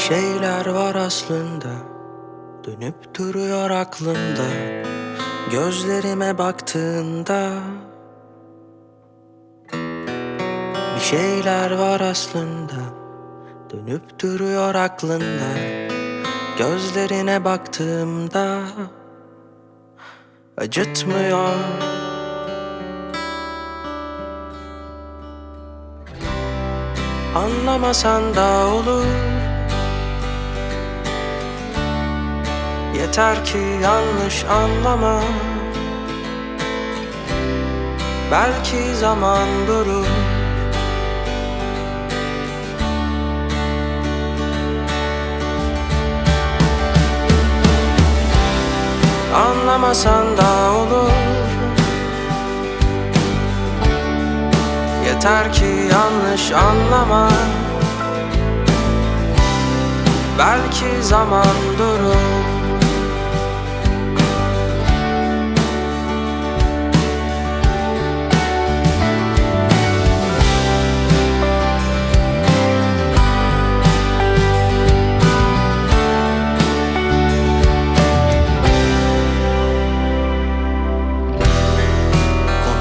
şeyler var aslında, dönüp duruyor aklımda. Gözlerime baktığında bir şeyler var aslında, dönüp duruyor aklında. Gözlerine baktığımda acıtmıyor. Anlamasan da olur, yeter ki yanlış anlama. Belki zaman durur. Anlamasan da olur, yeter ki yanlış anlama. Belki zaman durur.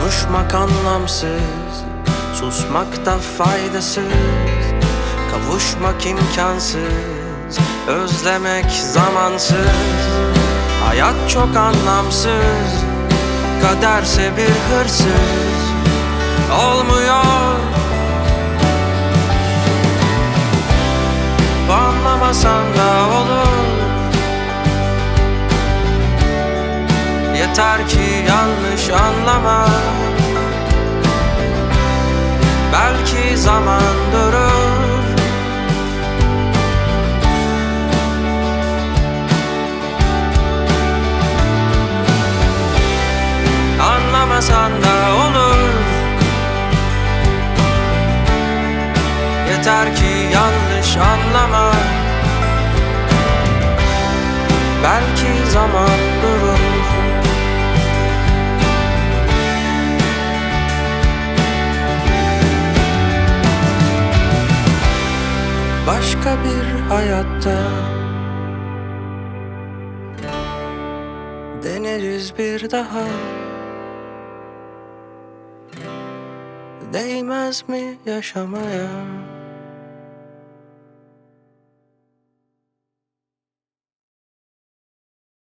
Konuşmak anlamsız, susmak da faydasız. Kavuşmak imkansız, özlemek zamansız. Hayat çok anlamsız, kaderse bir hırsız. Olmuyor. Anlamasan da olur, yeter ki yanlış anlama. Belki zaman durur. Anlamasan da olur, yeter ki yanlış anlama. Belki zaman durur. Başka bir hayatta deneriz bir daha. Değmez mi yaşamaya?